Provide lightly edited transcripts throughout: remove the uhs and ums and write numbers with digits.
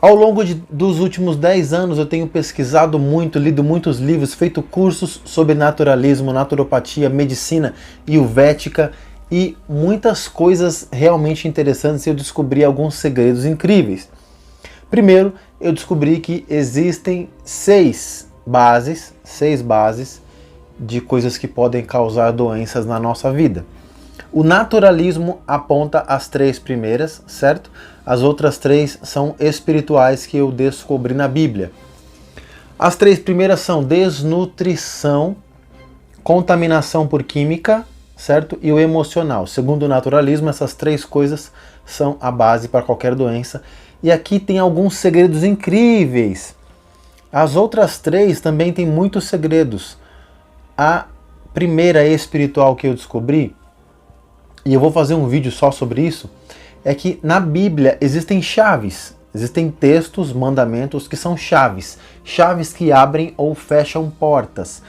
Ao longo dos últimos 10 anos eu tenho pesquisado muito, lido muitos livros, feito cursos sobre naturalismo, naturopatia, medicina ayurvédica e muitas coisas realmente interessantes, e eu descobri alguns segredos incríveis. Primeiro, eu descobri que existem seis bases de coisas que podem causar doenças na nossa vida. O naturalismo aponta as 3 primeiras, certo? As outras 3 são espirituais que eu descobri na Bíblia. As 3 primeiras são desnutrição, contaminação por química, certo? E o emocional. Segundo o naturalismo, essas 3 coisas são a base para qualquer doença. E aqui tem alguns segredos incríveis. As outras 3 também têm muitos segredos. A primeira espiritual que eu descobri, e eu vou fazer um vídeo só sobre isso, é que na Bíblia existem chaves, existem textos, mandamentos que são chaves, chaves que abrem ou fecham portas.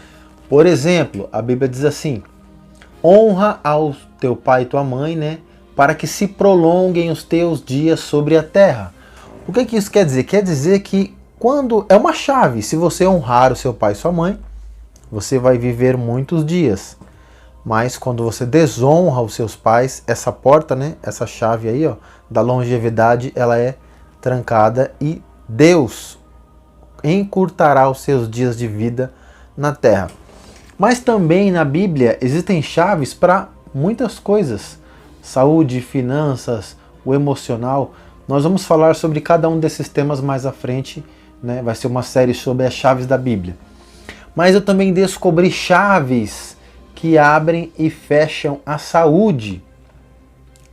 Por exemplo, a Bíblia diz assim: honra ao teu pai e tua mãe, né, para que se prolonguem os teus dias sobre a terra. O que isso quer dizer? Quer dizer que quando é uma chave, se você honrar o seu pai e sua mãe, você vai viver muitos dias. Mas quando você desonra os seus pais, essa porta, né, essa chave aí, ó, da longevidade, ela é trancada e Deus encurtará os seus dias de vida na terra. Mas também na Bíblia existem chaves para muitas coisas: saúde, finanças, o emocional. Nós vamos falar sobre cada um desses temas mais à frente, né? Vai ser uma série sobre as chaves da Bíblia. Mas eu também descobri chaves que abrem e fecham a saúde.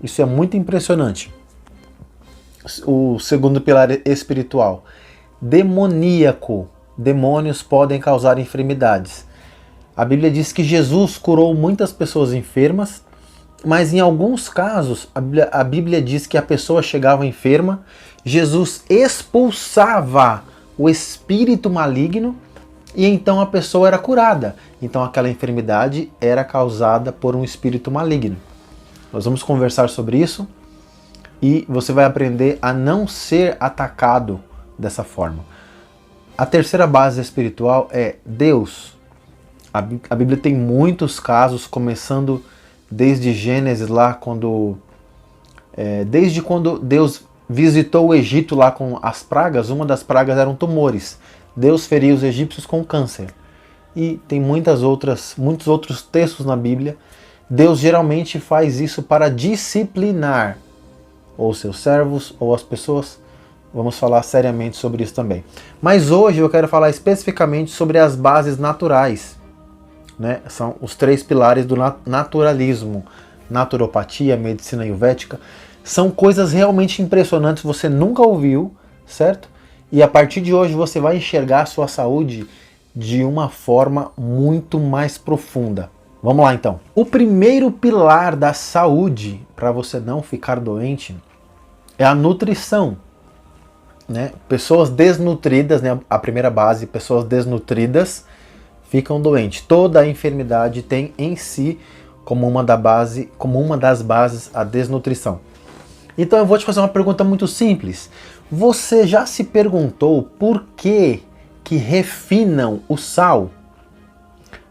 Isso é muito impressionante. O segundo pilar espiritual: demoníaco. Demônios podem causar enfermidades. A Bíblia diz que Jesus curou muitas pessoas enfermas, mas em alguns casos a Bíblia diz que a pessoa chegava enferma, Jesus expulsava o espírito maligno e então a pessoa era curada. Então aquela enfermidade era causada por um espírito maligno. Nós vamos conversar sobre isso e você vai aprender a não ser atacado dessa forma. A terceira base espiritual é Deus. A Bíblia tem muitos casos, começando desde Gênesis, lá desde quando Deus visitou o Egito lá com as pragas. Uma das pragas eram tumores. Deus feria os egípcios com câncer. E tem muitos outros textos na Bíblia. Deus geralmente faz isso para disciplinar ou seus servos ou as pessoas. Vamos falar seriamente sobre isso também. Mas hoje eu quero falar especificamente sobre as bases naturais, né? São os 3 pilares do naturalismo: naturopatia, medicina ayurvédica. São coisas realmente impressionantes, você nunca ouviu, certo? E a partir de hoje você vai enxergar a sua saúde de uma forma muito mais profunda. Vamos lá então. O primeiro pilar da saúde para você não ficar doente é a nutrição, né? Pessoas desnutridas, né? A primeira base: pessoas desnutridas ficam doentes. Toda a enfermidade tem em si como uma das bases a desnutrição. Então eu vou te fazer uma pergunta muito simples. Você já se perguntou por que refinam o sal?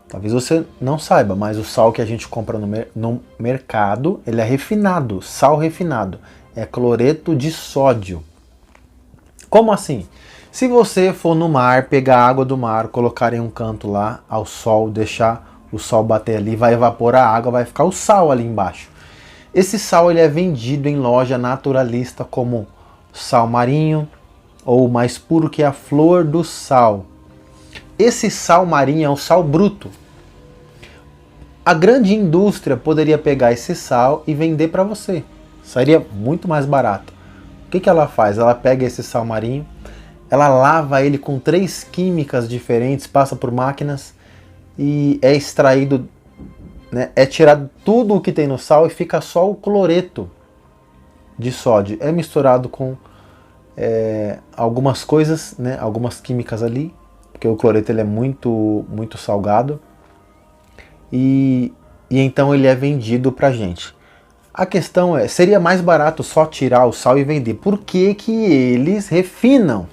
Talvez você não saiba, mas o sal que a gente compra no mercado, ele é refinado, sal refinado. É cloreto de sódio. Como assim? Se você for no mar, pegar a água do mar, colocar em um canto lá ao sol, deixar o sol bater ali, vai evaporar a água, vai ficar o sal ali embaixo. Esse sal ele é vendido em loja naturalista como sal marinho, ou mais puro, que é a flor do sal. Esse sal marinho é um sal bruto. A grande indústria poderia pegar esse sal e vender para você. Sairia muito mais barato. O que ela faz? Ela pega esse sal marinho, ela lava ele com 3 químicas diferentes, passa por máquinas e é extraído, né, é tirado tudo o que tem no sal e fica só o cloreto de sódio. É misturado com algumas coisas, né, algumas químicas ali, porque o cloreto ele é muito salgado, e então ele é vendido pra gente. A questão é, seria mais barato só tirar o sal e vender. Por que que eles refinam?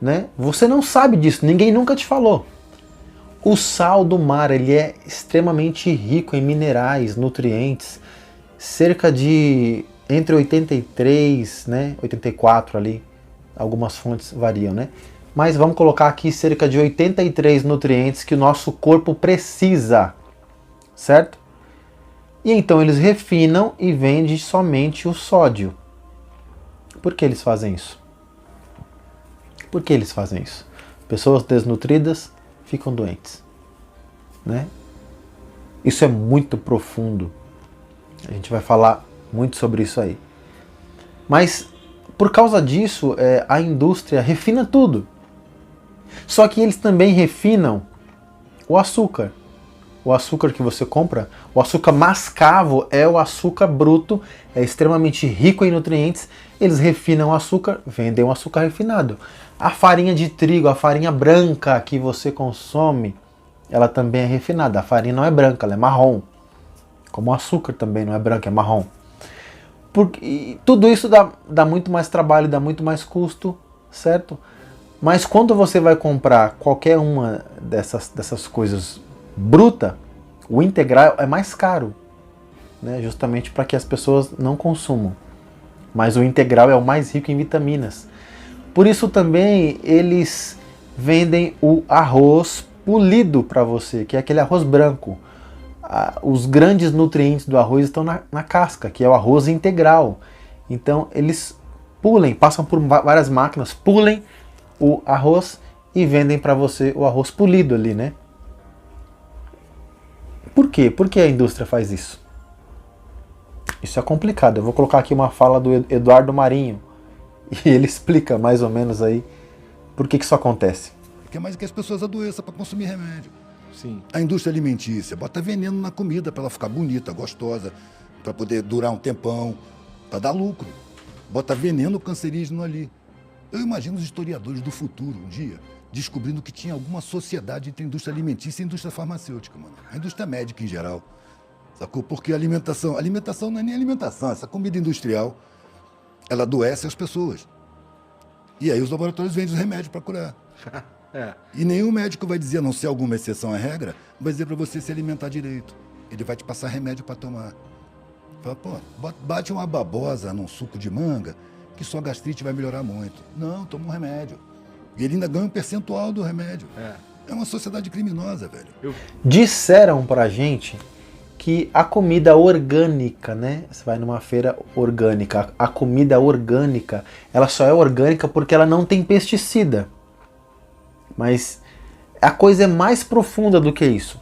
Né? Você não sabe disso, ninguém nunca te falou. O sal do mar, ele é extremamente rico em minerais, nutrientes, cerca de entre 83, né, 84 ali, algumas fontes variam, né? Mas vamos colocar aqui cerca de 83 nutrientes que o nosso corpo precisa, certo? E então eles refinam e vendem somente o sódio. Por que eles fazem isso? Por que eles fazem isso? Pessoas desnutridas ficam doentes, né? Isso é muito profundo. A gente vai falar muito sobre isso aí. Mas por causa disso, a indústria refina tudo. Só que eles também refinam o açúcar. O açúcar que você compra, o açúcar mascavo é o açúcar bruto, é extremamente rico em nutrientes. Eles refinam o açúcar, vendem o açúcar refinado. A farinha de trigo, a farinha branca que você consome, ela também é refinada. A farinha não é branca, ela é marrom. Como o açúcar também não é branco, é marrom. E tudo isso dá muito mais trabalho, dá muito mais custo, certo? Mas quando você vai comprar qualquer uma dessas coisas bruta, o integral é mais caro, né? Justamente para que as pessoas não consumam. Mas o integral é o mais rico em vitaminas. Por isso também eles vendem o arroz polido para você, que é aquele arroz branco. Os grandes nutrientes do arroz estão na casca, que é o arroz integral. Então eles passam por várias máquinas, pulem o arroz e vendem para você o arroz polido ali, né? Por quê? Por que a indústria faz isso? Isso é complicado. Eu vou colocar aqui uma fala do Eduardo Marinho e ele explica mais ou menos aí por que isso acontece. Porque é mais que as pessoas adoeçam para consumir remédio. Sim. A indústria alimentícia bota veneno na comida para ela ficar bonita, gostosa, para poder durar um tempão, para dar lucro. Bota veneno cancerígeno ali. Eu imagino os historiadores do futuro, um dia, descobrindo que tinha alguma sociedade entre a indústria alimentícia e a indústria farmacêutica, mano. A indústria médica em geral. Sacou? Porque a alimentação não é nem alimentação, essa comida industrial, ela adoece as pessoas. E aí os laboratórios vendem os remédios para curar. E nenhum médico vai dizer, a não ser alguma exceção à regra, vai dizer para você se alimentar direito. Ele vai te passar remédio para tomar. Fala, pô, bate uma babosa num suco de manga, que sua gastrite vai melhorar muito. Não, toma um remédio. E ele ainda ganha um percentual do remédio. É uma sociedade criminosa, velho. Disseram pra gente que a comida orgânica, né? Você vai numa feira orgânica, a comida orgânica, ela só é orgânica porque ela não tem pesticida. Mas a coisa é mais profunda do que isso.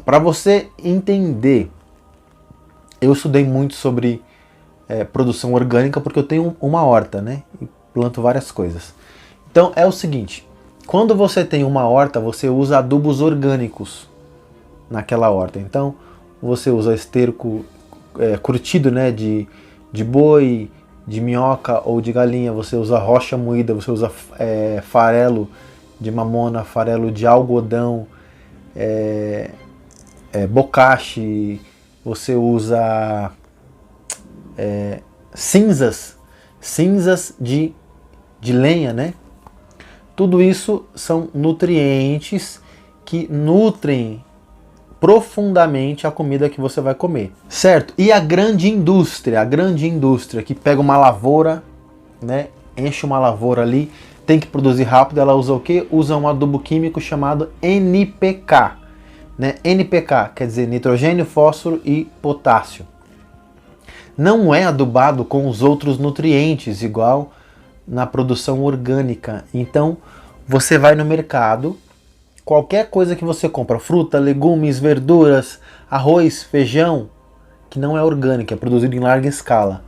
Para você entender, eu estudei muito sobre produção orgânica porque eu tenho uma horta, né? E planto várias coisas. Então é o seguinte, quando você tem uma horta, você usa adubos orgânicos naquela horta. Então você usa esterco curtido, né, de boi, de minhoca ou de galinha, você usa rocha moída, você usa farelo de mamona, farelo de algodão, bocashi, você usa cinzas de lenha, né? Tudo isso são nutrientes que nutrem profundamente a comida que você vai comer, certo? E a grande indústria que pega uma lavoura, né? Enche uma lavoura ali, tem que produzir rápido, ela usa o quê? Usa um adubo químico chamado NPK, né? NPK quer dizer nitrogênio, fósforo e potássio. Não é adubado com os outros nutrientes, igual na produção orgânica. Então, você vai no mercado, qualquer coisa que você compra, fruta, legumes, verduras, arroz, feijão, que não é orgânico, é produzido em larga escala.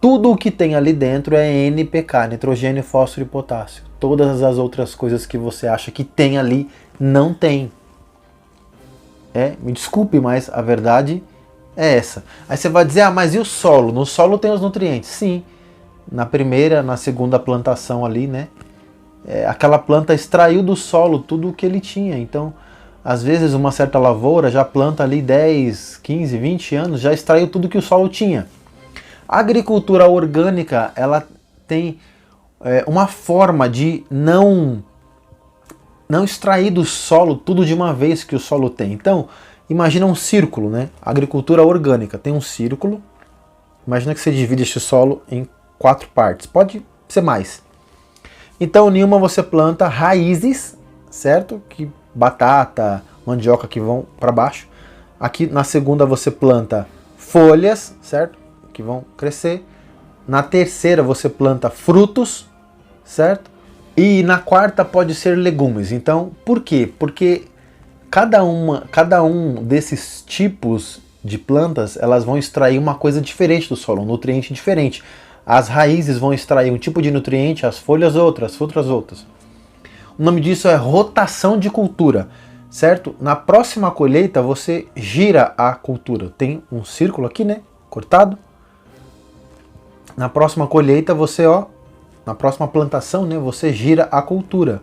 Tudo o que tem ali dentro é NPK, nitrogênio, fósforo e potássio. Todas as outras coisas que você acha que tem ali, não tem. Me desculpe, mas a verdade é essa. Aí você vai dizer, mas e o solo? No solo tem os nutrientes. Sim, na primeira, na segunda plantação ali, né? Aquela planta extraiu do solo tudo o que ele tinha. Então, Às vezes uma certa lavoura já planta ali 10, 15, 20 anos, já extraiu tudo que o solo tinha. A agricultura orgânica, ela tem uma forma de não extrair do solo tudo de uma vez que o solo tem. Então, imagina um círculo, né? A agricultura orgânica tem um círculo. Imagina que você divide este solo em 4 partes. Pode ser mais. Então, em uma você planta raízes, certo? Que batata, mandioca que vão para baixo. Aqui na segunda você planta folhas, certo? Que vão crescer. Na terceira você planta frutos, certo? E na quarta pode ser legumes. Então, por quê? Porque cada um desses tipos de plantas, elas vão extrair uma coisa diferente do solo, um nutriente diferente. As raízes vão extrair um tipo de nutriente, as folhas outras. O nome disso é rotação de cultura, certo? Na próxima colheita você gira a cultura. Tem um círculo aqui, né? Cortado. Na próxima colheita você, na próxima plantação, né? Você gira a cultura.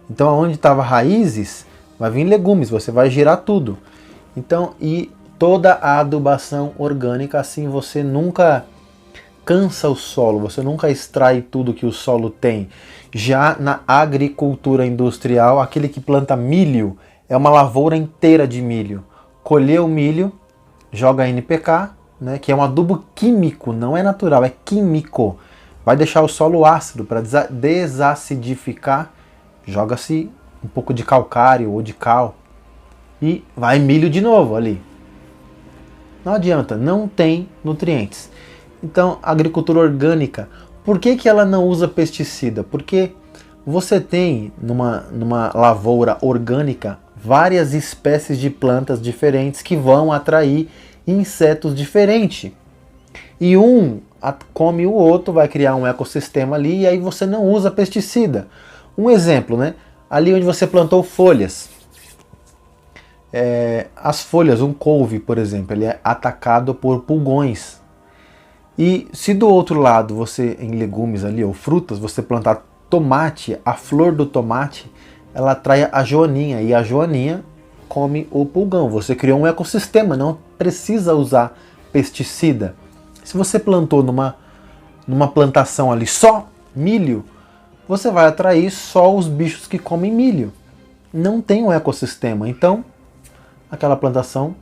Então, onde estava raízes, vai vir legumes, você vai girar tudo. Então, e toda a adubação orgânica, assim você nunca cansa o solo, você nunca extrai tudo que o solo tem. Já na agricultura industrial, aquele que planta milho é uma lavoura inteira de milho. Colheu o milho, joga NPK, né, que é um adubo químico, não é natural, é químico. Vai deixar o solo ácido. Para desacidificar, joga-se um pouco de calcário ou de cal e vai milho de novo ali. Não adianta, não tem nutrientes. Então, a agricultura orgânica, por que ela não usa pesticida? Porque você tem numa lavoura orgânica várias espécies de plantas diferentes que vão atrair insetos diferentes. E um come o outro, vai criar um ecossistema ali e aí você não usa pesticida. Um exemplo, né? Ali onde você plantou folhas. As folhas, um couve, por exemplo, ele é atacado por pulgões. E se do outro lado você, em legumes ali, ou frutas, você plantar tomate, a flor do tomate, ela atrai a joaninha, e a joaninha come o pulgão. Você criou um ecossistema, não precisa usar pesticida. Se você plantou numa plantação ali só milho, você vai atrair só os bichos que comem milho. Não tem um ecossistema, então aquela plantação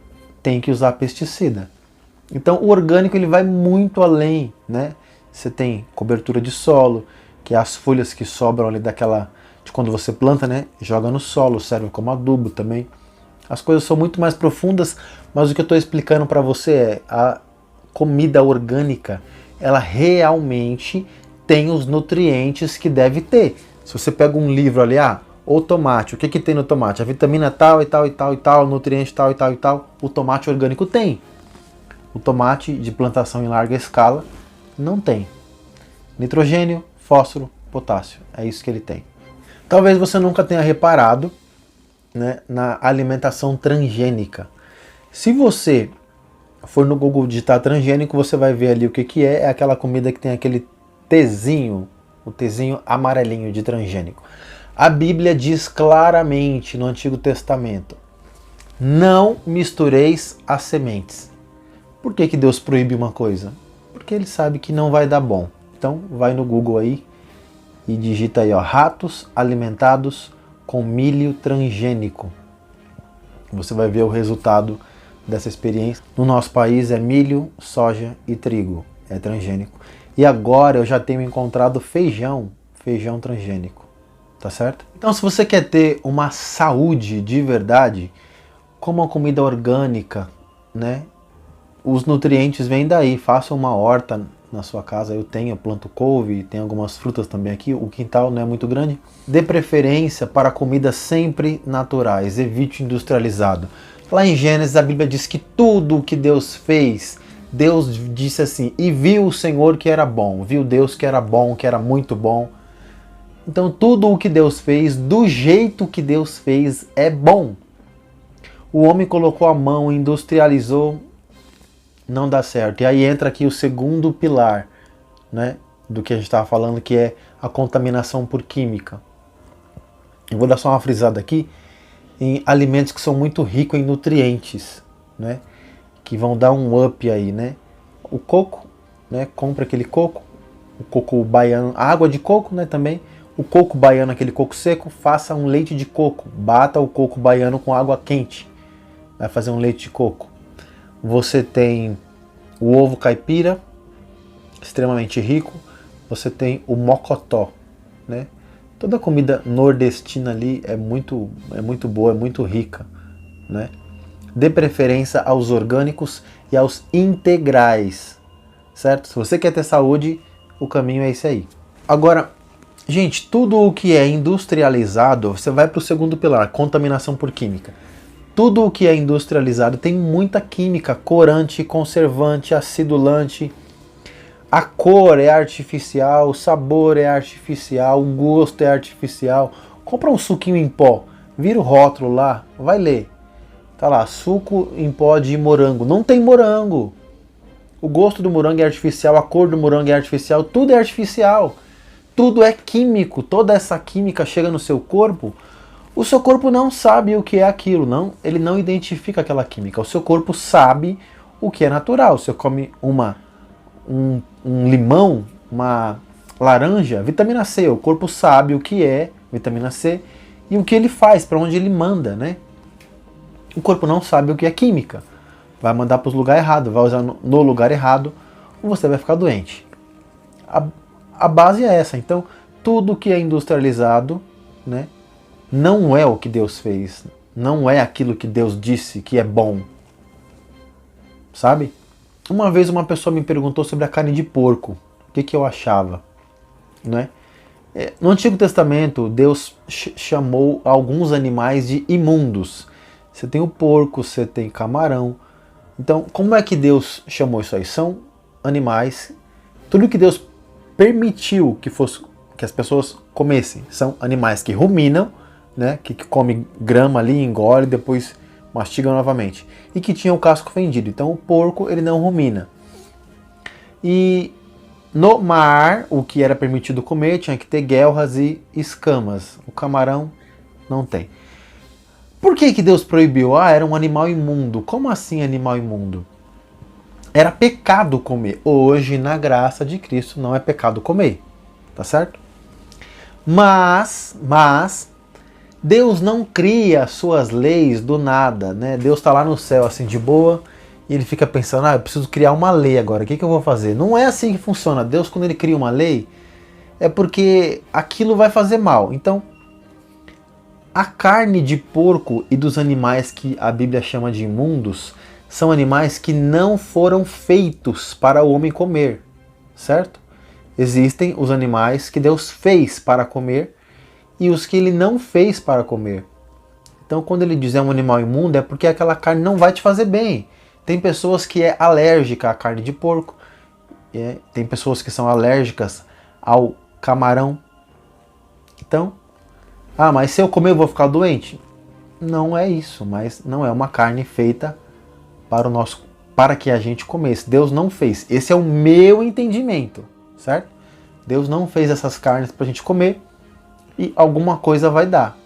tem que usar pesticida. Então o orgânico ele vai muito além, né? Você tem cobertura de solo, que é as folhas que sobram ali de quando você planta, né? Joga no solo, serve como adubo também. As coisas são muito mais profundas, mas o que eu estou explicando para você é a comida orgânica, ela realmente tem os nutrientes que deve ter. Se você pega um livro ali, o tomate, o que tem no tomate? A vitamina tal e tal e tal e tal, nutriente tal e tal e tal, o tomate orgânico tem. O tomate de plantação em larga escala não tem. Nitrogênio, fósforo, potássio, é isso que ele tem. Talvez você nunca tenha reparado, né, na alimentação transgênica. Se você for no Google digitar transgênico, você vai ver ali o que é. É aquela comida que tem aquele Tzinho, o Tzinho amarelinho de transgênico. A Bíblia diz claramente no Antigo Testamento: não mistureis as sementes. Por que Deus proíbe uma coisa? Porque ele sabe que não vai dar bom. Então vai no Google aí e digita aí, ratos alimentados com milho transgênico. Você vai ver o resultado dessa experiência. No nosso país é milho, soja e trigo, é transgênico. E agora eu já tenho encontrado feijão transgênico, tá certo? Então se você quer ter uma saúde de verdade, coma comida orgânica, né? Os nutrientes vêm daí. Faça uma horta na sua casa. Eu planto couve, tem algumas frutas também aqui. O quintal não é muito grande. Dê preferência para comidas sempre naturais. Evite industrializado. Lá em Gênesis a Bíblia diz que tudo o que Deus fez, Deus disse assim: e viu o Senhor que era bom. Viu Deus que era bom, que era muito bom. Então tudo o que Deus fez, do jeito que Deus fez, é bom. O homem colocou a mão, industrializou, não dá certo. E aí entra aqui o segundo pilar, né, do que a gente estava falando, que é a contaminação por química. Eu vou dar só uma frisada aqui. em alimentos que são muito ricos em nutrientes, né? Que vão dar um up aí, né? O coco, né? Compra aquele coco, o coco baiano, a água de coco, né? Também o coco baiano, aquele coco seco, faça um leite de coco, bata o coco baiano com água quente, vai fazer um leite de coco. Você tem o ovo caipira, extremamente rico. Você tem o mocotó, né? Toda a comida nordestina ali é muito boa, é muito rica, né? Dê preferência aos orgânicos e aos integrais, certo? Se você quer ter saúde, o caminho é esse aí. Agora, gente, tudo o que é industrializado, você vai para o segundo pilar, contaminação por química. Tudo o que é industrializado tem muita química, corante, conservante, acidulante. A cor é artificial, o sabor é artificial, o gosto é artificial. Compra um suquinho em pó, vira o rótulo lá, vai ler. Tá lá, suco em pó de morango. Não tem morango. O gosto do morango é artificial, a cor do morango é artificial, tudo é artificial. Tudo é químico, toda essa química chega no seu corpo. O seu corpo não sabe o que é aquilo, não, ele não identifica aquela química. O seu corpo sabe o que é natural. Você come um limão, uma laranja, vitamina C. O corpo sabe o que é vitamina C e o que ele faz, para onde ele manda, né? O corpo não sabe o que é química. Vai mandar para os lugares errados, vai usar no lugar errado, ou você vai ficar doente. A base é essa. Então, tudo que é industrializado, né, não é o que Deus fez. Não é aquilo que Deus disse que é bom. Sabe? Uma vez uma pessoa me perguntou sobre a carne de porco. O que eu achava, né? No Antigo Testamento, Deus chamou alguns animais de imundos. Você tem o porco, você tem camarão. Então, como é que Deus chamou isso aí? São animais, tudo que Deus permitiu que as pessoas comessem. São animais que ruminam, né? Que comem grama ali, engole, depois mastigam novamente. E que tinham o casco fendido. Então, o porco, ele não rumina. E no mar, o que era permitido comer tinha que ter guelras e escamas. O camarão não tem. Por que Deus proibiu? Era um animal imundo. Como assim animal imundo? Era pecado comer. Hoje, na graça de Cristo, não é pecado comer. Tá certo? Mas Deus não cria suas leis do nada, né? Deus está lá no céu, assim, de boa, e ele fica pensando, eu preciso criar uma lei agora, o que eu vou fazer? Não é assim que funciona. Deus, quando ele cria uma lei, é porque aquilo vai fazer mal. Então, a carne de porco e dos animais que a Bíblia chama de imundos são animais que não foram feitos para o homem comer, certo? Existem os animais que Deus fez para comer e os que ele não fez para comer. Então, quando ele diz um animal imundo, é porque aquela carne não vai te fazer bem. Tem pessoas que é alérgica à carne de porco, tem pessoas que são alérgicas ao camarão. Então, mas se eu comer eu vou ficar doente? Não é isso, mas não é uma carne feita para que a gente comesse. Deus não fez. Esse é o meu entendimento, certo? Deus não fez essas carnes para a gente comer e alguma coisa vai dar,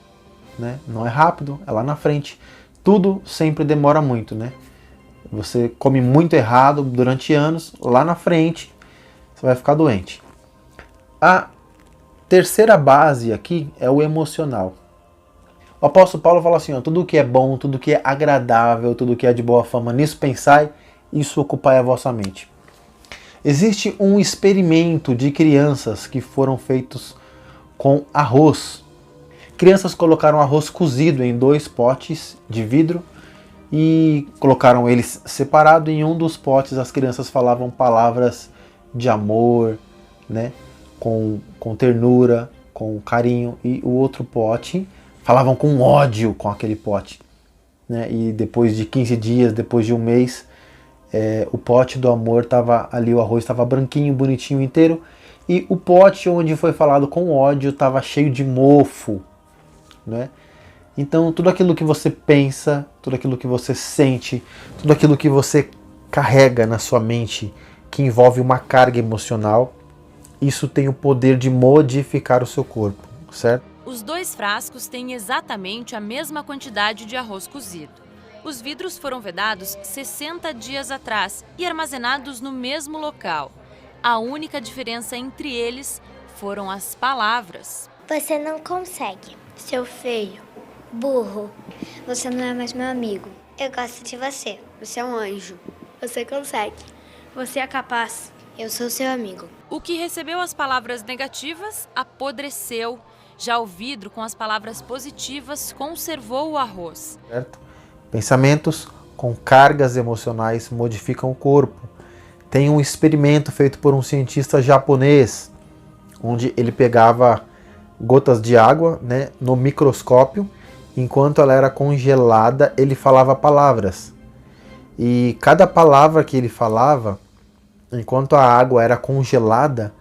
né? Não é rápido, é lá na frente. Tudo sempre demora muito, né? Você come muito errado durante anos, lá na frente você vai ficar doente. A terceira base aqui é o emocional. O apóstolo Paulo fala assim, tudo que é bom, tudo que é agradável, tudo que é de boa fama, nisso pensai, isso ocupai a vossa mente. Existe um experimento de crianças que foram feitos com arroz. Crianças colocaram arroz cozido em 2 potes de vidro e colocaram eles separados. Em um dos potes as crianças falavam palavras de amor, né? Com ternura, com carinho, e o outro pote falavam com ódio com aquele pote, né? E depois de 15 dias, depois de um mês, o pote do amor estava ali, o arroz estava branquinho, bonitinho inteiro, e o pote onde foi falado com ódio estava cheio de mofo, né? Então tudo aquilo que você pensa, tudo aquilo que você sente, tudo aquilo que você carrega na sua mente, que envolve uma carga emocional, isso tem o poder de modificar o seu corpo, certo? Os 2 frascos têm exatamente a mesma quantidade de arroz cozido. Os vidros foram vedados 60 dias atrás e armazenados no mesmo local. A única diferença entre eles foram as palavras. Você não consegue. Seu feio. Burro. Você não é mais meu amigo. Eu gosto de você. Você é um anjo. Você consegue. Você é capaz. Eu sou seu amigo. O que recebeu as palavras negativas apodreceu. Já o vidro com as palavras positivas conservou o arroz. Certo? Pensamentos com cargas emocionais modificam o corpo. Tem um experimento feito por um cientista japonês, onde ele pegava gotas de água, né, no microscópio, enquanto ela era congelada, ele falava palavras. E cada palavra que ele falava, enquanto a água era congelada,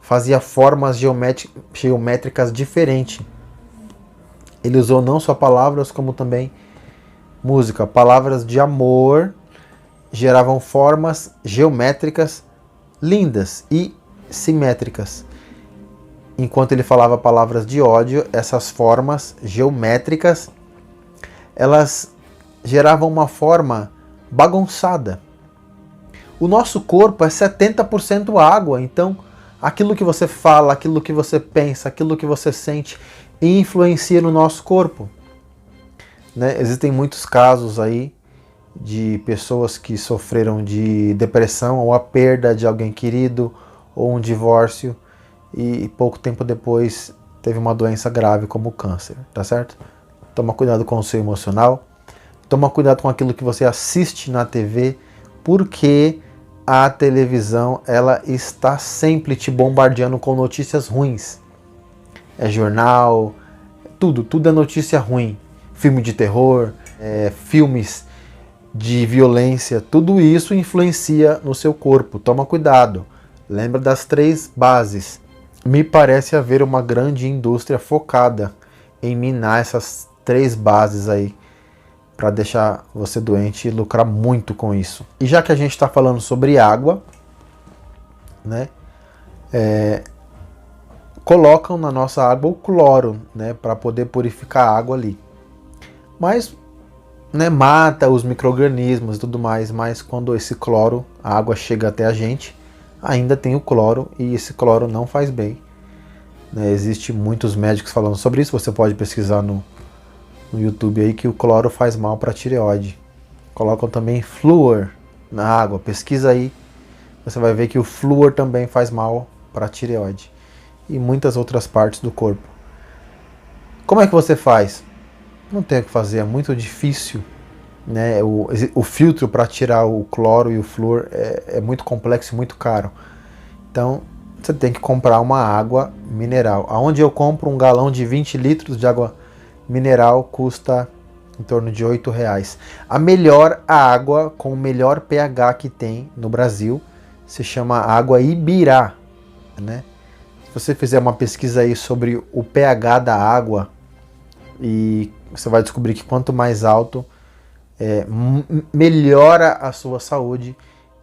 fazia formas geométricas diferentes. Ele usou não só palavras, como também música. Palavras de amor geravam formas geométricas lindas e simétricas. Enquanto ele falava palavras de ódio, essas formas geométricas, elas geravam uma forma bagunçada. O nosso corpo é 70% água, então aquilo que você fala, aquilo que você pensa, aquilo que você sente, influencia no nosso corpo. Né? Existem muitos casos aí de pessoas que sofreram de depressão ou a perda de alguém querido ou um divórcio e pouco tempo depois teve uma doença grave como o câncer, tá certo? Toma cuidado com o seu emocional, toma cuidado com aquilo que você assiste na TV, porque a televisão ela está sempre te bombardeando com notícias ruins. É jornal, tudo é notícia ruim. Filme de terror, filmes de violência, tudo isso influencia no seu corpo. Toma cuidado. Lembra das 3 bases. Me parece haver uma grande indústria focada em minar essas 3 bases aí, para deixar você doente e lucrar muito com isso. E já que a gente está falando sobre água, né, colocam na nossa água o cloro, né, para poder purificar a água ali. Mas, né, mata os micro-organismos e tudo mais, mas quando esse cloro, a água chega até a gente, ainda tem o cloro e esse cloro não faz bem. Né, existe muitos médicos falando sobre isso, você pode pesquisar no YouTube aí que o cloro faz mal para a tireoide. Colocam também flúor na água, pesquisa aí, você vai ver que o flúor também faz mal para a tireoide e muitas outras partes do corpo. Como é que você faz? Não tem o que fazer, é muito difícil, né? O filtro para tirar o cloro e o flúor é muito complexo e muito caro. Então você tem que comprar uma água mineral. Aonde eu compro um galão de 20 litros de água mineral custa em torno de R$8. A melhor água com o melhor pH que tem no Brasil se chama água Ibirá, né? Se você fizer uma pesquisa aí sobre o pH da água, e você vai descobrir que quanto mais alto, melhora a sua saúde.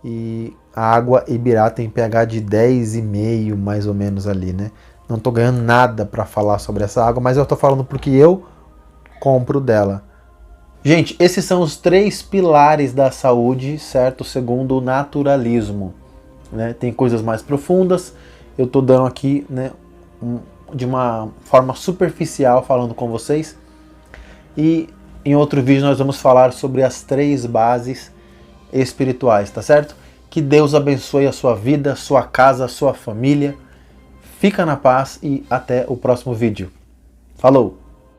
E a água Ibirá tem pH de 10,5 mais ou menos ali, né? Não estou ganhando nada para falar sobre essa água, mas eu estou falando porque eu compro dela. Gente, esses são os 3 pilares da saúde, certo? Segundo o naturalismo, né? Tem coisas mais profundas, eu estou dando aqui, né, de uma forma superficial falando com vocês. E em outro vídeo nós vamos falar sobre as 3 bases espirituais, tá certo? Que Deus abençoe a sua vida, sua casa, sua família. Fica na paz e até o próximo vídeo. Falou!